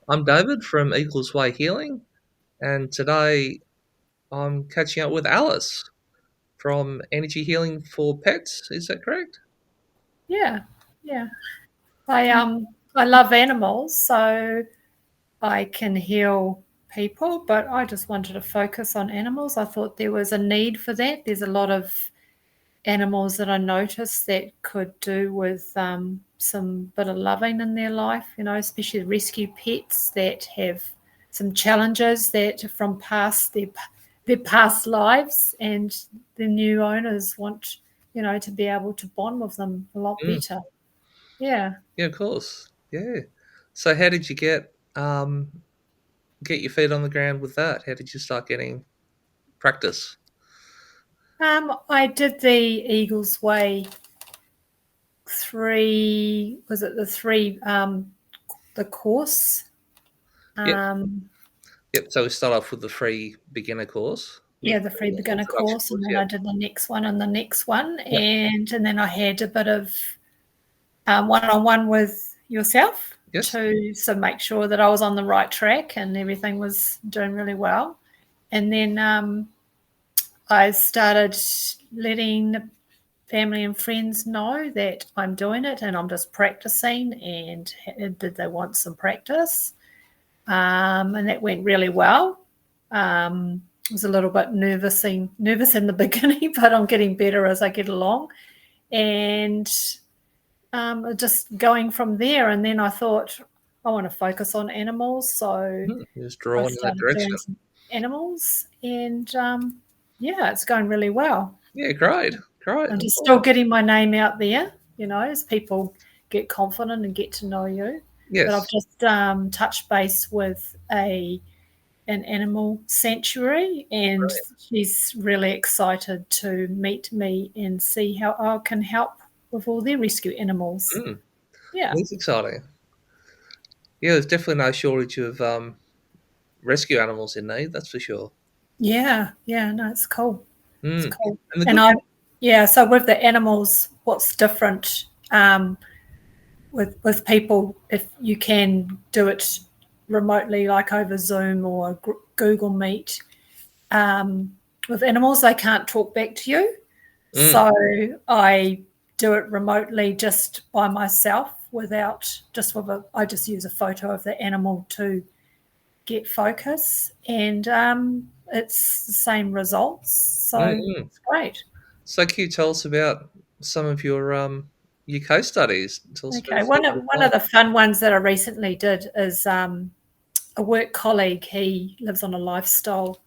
I'm David from Eagles Way Healing, and today I'm catching up with Alice from Energy Healing for Pets. Is that correct? Yeah, yeah. I love animals, so I can heal people, but I just wanted to focus on animals. I thought there was a need for that. There's a lot of animals that I noticed that could do with some bit of loving in their life, especially rescue pets that have some challenges that from past their past lives, and the new owners want, to be able to bond with them a lot Mm, better. Yeah. yeah, of course. Yeah. So, how did you get your feet on the ground with that? How did you start getting practice? I did the Eagles Way three, was it the three, the course? Yep, Um, yep. So we start off with the free beginner course, yeah, the free beginner introduction course, and course. then Yep, I did the next one and the next one, yep, and then I had a bit of one-on-one with yourself yes. to make sure that I was on the right track and everything was doing really well. And then I started letting family and friends know that I'm doing it and I'm just practicing, and did they want some practice? And that went really well. I was a little bit nervous in the beginning, but I'm getting better as I get along. And just going from there. And then I thought, I want to focus on animals. So Just I drawn in that started direction. doing some animals, and yeah, it's going really well. Yeah, great, great. I'm just still Awesome. getting my name out there, as people get confident and get to know you. But I've Yes. just touched base with an animal sanctuary, and she's really excited to meet me and see how I can help with all their rescue animals. Mm, Yeah, it's exciting. Yeah, there's definitely no shortage of rescue animals in need. That's for sure. yeah, yeah. No, it's cool. It's Mm. cool. And the And good yeah. So with the animals, what's different with people, if you can do it remotely, like over Zoom or Google Meet. With animals, they can't talk back to you. mm, So I do it remotely just by myself I just use a photo of the animal to get focus, and it's the same results. mm, So mm. it's great. So can you tell us about some of your case studies? Tell us about a Okay, few one that of, you've one done. of the fun ones that I recently did is a work colleague. He lives on a lifestyle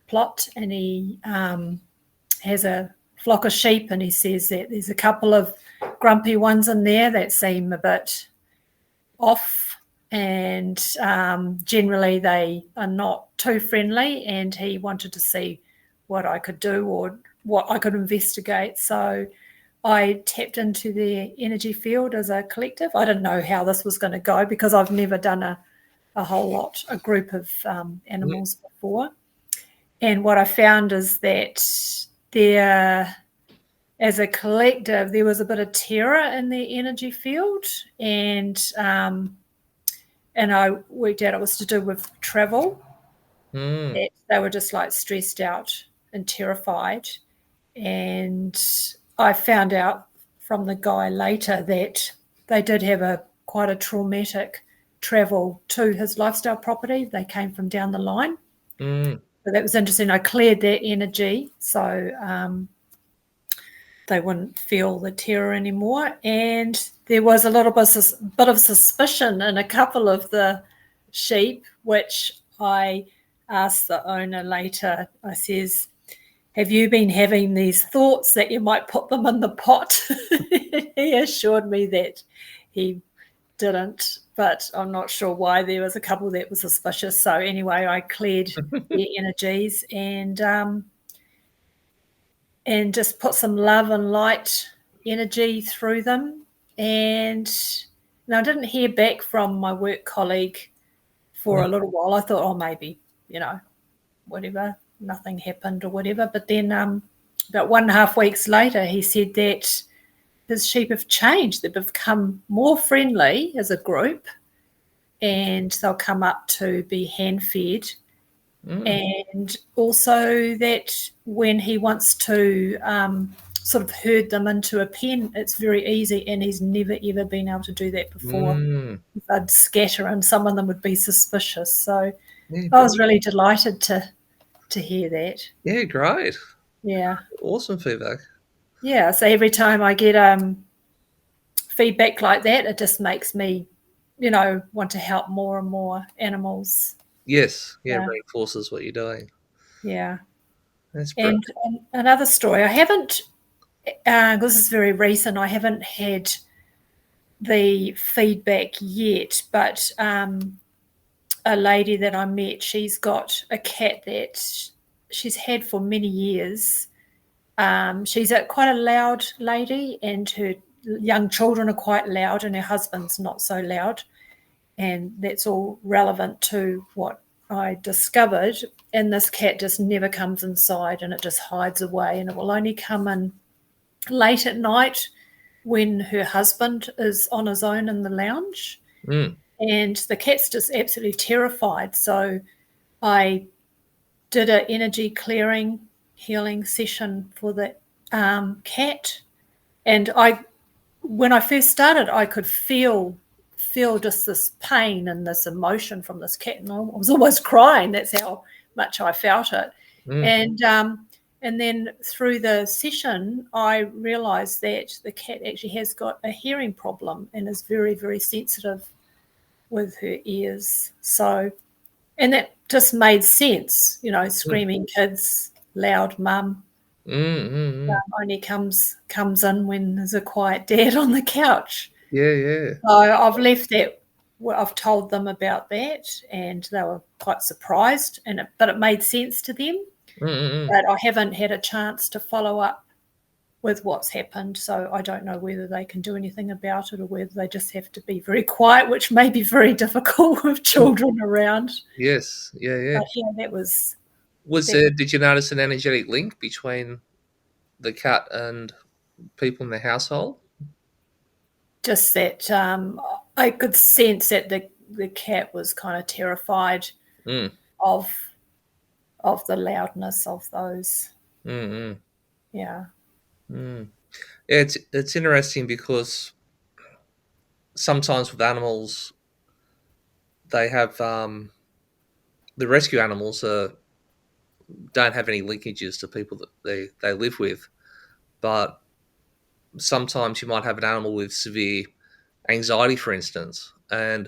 plot, and he has a flock of sheep, and he says that there's a couple of grumpy ones in there that seem a bit off, and generally they are not too friendly, and he wanted to see what I could do or what I could investigate. So I tapped into their energy field as a collective. I didn't know how this was going to go because I've never done a group of Mm, animals before. And what I found is that there, as a collective, there was a bit of terror in their energy field, and I worked out it was to do with travel. mm, That they were just like stressed out and terrified, and I found out from the guy later that they did have a quite a traumatic travel to his lifestyle property. They came from down the line. mm, So that was interesting. I cleared their energy, so they wouldn't feel the terror anymore. And there was a little bit of suspicion in a couple of the sheep, which I asked the owner later. I says, have you been having these thoughts that you might put them in the pot? He assured me that he didn't, but I'm not sure why. There was a couple that were suspicious. So anyway, I cleared their energies, and just put some love and light energy through them. And I didn't hear back from my work colleague for mm. a little while. I thought, oh, maybe, whatever, nothing happened or whatever. But then about 1.5 weeks later, he said that his sheep have changed. They've become more friendly as a group. and they'll come up to be hand-fed. And Mm. also that when he wants to sort of herd them into a pen, it's very easy, and he's never, ever been able to do that before. Mm. They'd scatter, and some of them would be suspicious. So Yeah, I was really delighted to hear that. yeah, great. Yeah. Awesome feedback. Yeah, so every time I get feedback like that, it just makes me, want to help more and more animals. Yes, yeah, Yeah. reinforces what you're doing. Yeah. That's brilliant. And another story, I haven't, this is very recent, I haven't had the feedback yet, but a lady that I met, she's got a cat that she's had for many years. She's quite a loud lady, and her young children are quite loud, and her husband's not so loud. And that's all relevant to what I discovered. And this cat just never comes inside, and it just hides away, and it will only come in late at night when her husband is on his own in the lounge. Mm. And the cat's just absolutely terrified. So I did an energy clearing healing session for the cat. And when I first started, I could feel just this pain and this emotion from this cat, and I was almost crying. That's how much I felt it. Mm. And then through the session, I realised that the cat actually has got a hearing problem and is very, very sensitive with her ears. So, and that just made sense, screaming kids, loud mum, Mm. Mm. only comes in when there's a quiet dad on the couch. Yeah, yeah. So I've left that. I've told them about that, and they were quite surprised. But it made sense to them. Mm. But I haven't had a chance to follow up with what's happened, so I don't know whether they can do anything about it or whether they just have to be very quiet, which may be very difficult with children around. Yes, yeah, yeah. But yeah, that was. Did you notice an energetic link between the cat and people in the household? Just that I could sense that the cat was kind of terrified of the loudness of those. Mm. Yeah. Mm. Yeah, it's interesting because sometimes with animals, they have the rescue animals don't have any linkages to people that they live with, but sometimes you might have an animal with severe anxiety, for instance, and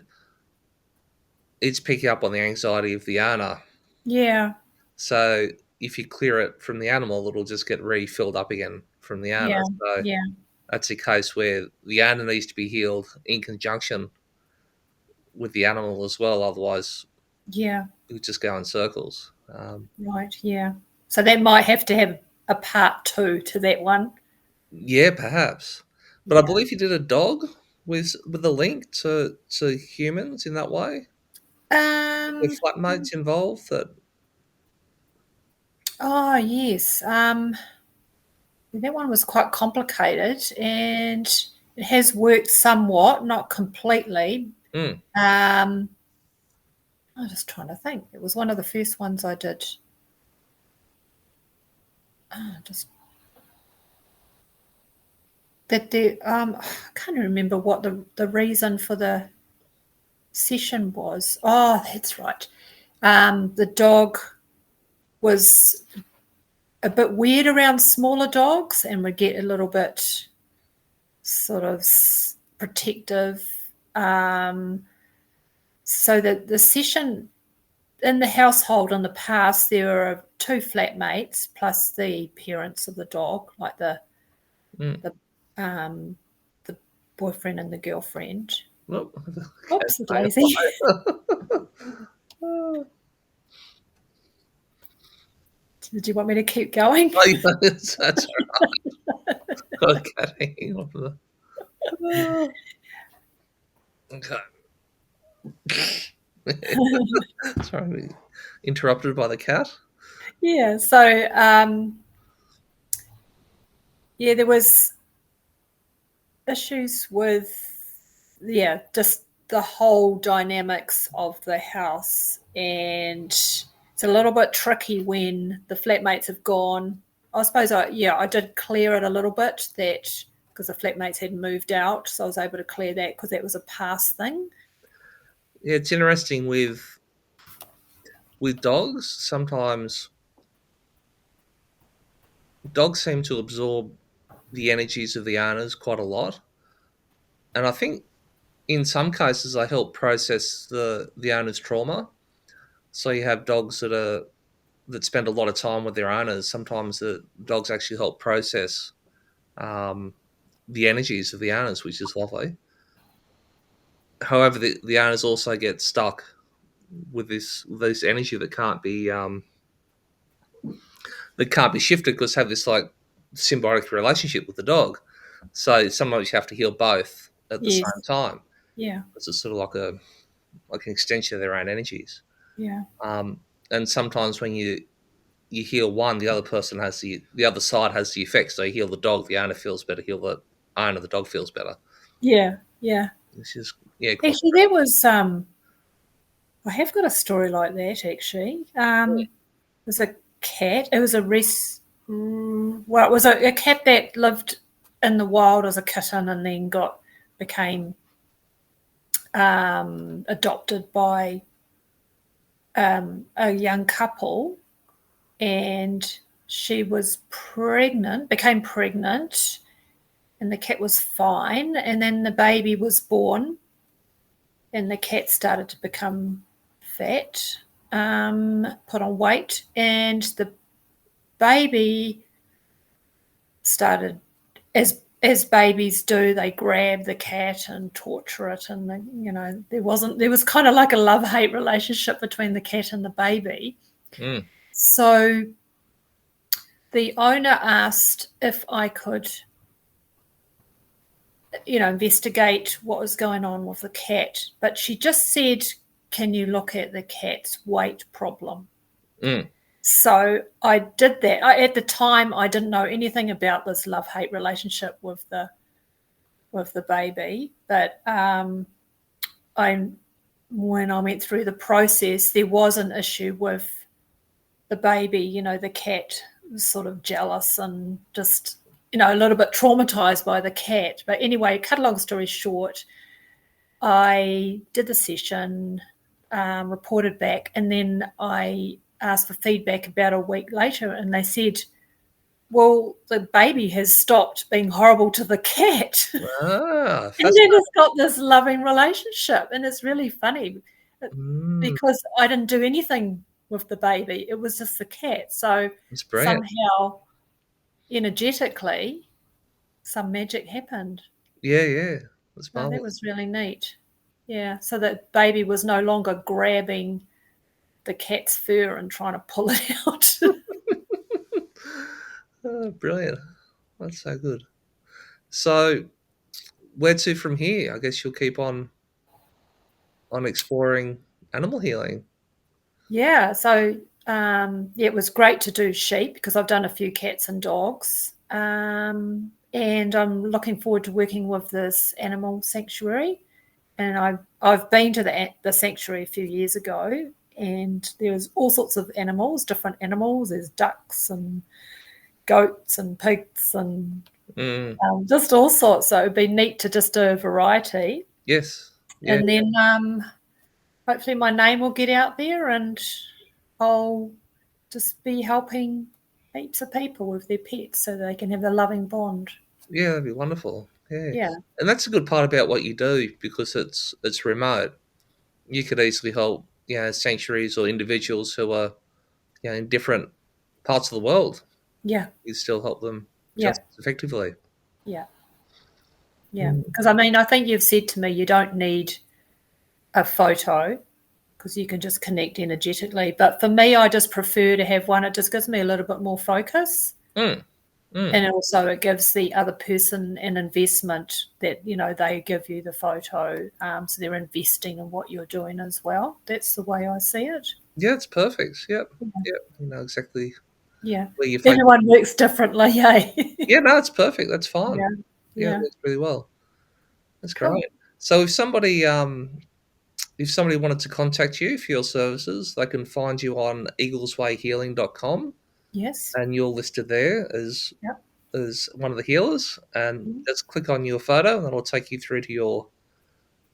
it's picking up on the anxiety of the owner. Yeah. So if you clear it from the animal, it'll just get refilled up again from the owner. Yeah. So Yeah. that's a case where the owner needs to be healed in conjunction with the animal as well. Otherwise, Yeah. it would just go in circles. Right. Yeah. So that might have to have a part 2 to that one. Yeah, perhaps. But I believe you did a dog with a link to humans in that way. The flatmates involved that. Oh yes. That one was quite complicated, and it has worked somewhat, not completely. Mm. I'm just trying to think. It was one of the first ones I did. Just that I can't remember what the reason for the session was. Oh, that's right. The dog was a bit weird around smaller dogs and would get a little bit sort of protective. So the session in the household in the past, there were 2 flatmates plus the parents of the dog, like the boyfriend and the girlfriend. Oh, Oops, daisy. Did you want me to keep going? Oh, yeah, that's right. Okay, hang on for that. Okay. Sorry, interrupted by the cat. Yeah. So there was issues with just the whole dynamics of the house, and it's a little bit tricky when the flatmates have gone. I suppose I did clear it a little bit, that because the flatmates had moved out, so I was able to clear that because that was a past thing. Yeah, it's interesting with dogs. Sometimes dogs seem to absorb the energies of the owners quite a lot, and I think in some cases they help process the owner's trauma. So you have dogs that spend a lot of time with their owners. Sometimes the dogs actually help process um, the energies of the owners, which is lovely. However, the owners also get stuck with this energy that can't be shifted because have this like symbiotic relationship with the dog. So sometimes you have to heal both at the Yes. same time. Yeah. It's sort of like an extension of their own energies. Yeah. Um, and sometimes when you heal one, the other person has the other side has the effect. So you heal the dog, the owner feels better. Heal the owner, the dog feels better. Yeah. Yeah. This is quite Actually, there was I have got a story like that. Actually, it was a cat. It was well, it was a cat that lived in the wild as a kitten and then became adopted by a young couple, and she was pregnant, became pregnant, and the cat was fine, and then the baby was born, and the cat started to become fat, put on weight, and the baby started, as babies do, they grab the cat and torture it, and there was kind of like a love-hate relationship between the cat and the baby. So the owner asked if I could investigate what was going on with the cat, but she just said, can you look at the cat's weight problem? So I did that. At the time, I didn't know anything about this love-hate relationship with the baby, but when I went through the process, there was an issue with the baby. The cat was sort of jealous and just a little bit traumatized by the cat. But anyway, cut a long story short, I did the session, reported back, and then I asked for feedback about a week later, and they said, well, the baby has stopped being horrible to the cat. And then it's got this loving relationship. And it's really funny because I didn't do anything with the baby. It was just the cat. So somehow, energetically, some magic happened. Yeah. That was really neat. Yeah, so that baby was no longer grabbing the cat's fur and trying to pull it out. Oh, brilliant. That's so good. So where to from here? I guess you'll keep on exploring animal healing. Yeah, so it was great to do sheep because I've done a few cats and dogs. And I'm looking forward to working with this animal sanctuary. And I've been to the sanctuary a few years ago, and there's all sorts of animals, different animals. There's ducks and goats and pigs and just all sorts. So it'd be neat to just do a variety. Yes. Yeah. And then hopefully my name will get out there and I'll just be helping heaps of people with their pets so they can have a loving bond. Yeah, that'd be wonderful. Yeah. And that's a good part about what you do because it's remote. You could easily help, sanctuaries or individuals who are, in different parts of the world. Yeah. You still help them just as effectively. Yeah. Yeah. Because I think you've said to me you don't need a photo because you can just connect energetically. But for me, I just prefer to have one. It just gives me a little bit more focus. And also it gives the other person an investment that, they give you the photo. So they're investing in what you're doing as well. That's the way I see it. Yeah, it's perfect. Yep. You know exactly where you're everyone works differently, hey? Yeah, no, it's perfect. That's fine. Yeah. It works really well. That's Cool. great. So if somebody wanted to contact you for your services, they can find you on eagleswayhealing.com, Yes. and you're listed there as Yep. one of the healers. And Mhm. just click on your photo, and it'll take you through to your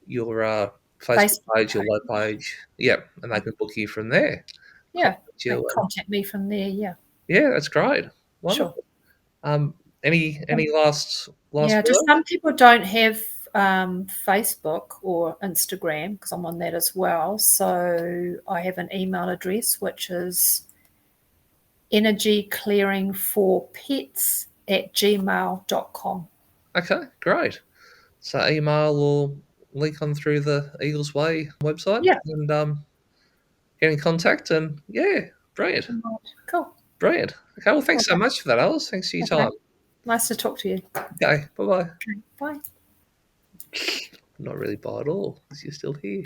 Facebook Facebook page, your page. web page. Yep, and they can book you from there. Yeah. Contact They you, can and contact me from there. Yeah. yeah, that's great. Sure. Wonderful. Um, any last Yeah. Just word? some people don't have Facebook or Instagram because I'm on that as well. So I have an email address which is energyclearingforpets@gmail.com. Okay, great. So email or link on through the Eagles Way website, Yeah. and get in contact. And yeah, brilliant, Right. Cool. brilliant. Okay, well, All thanks so right. much for that, Alice. Thanks for your Okay. time. Nice to talk to you. Okay, bye bye. Okay. Bye. Not really bye at all, because you're still here.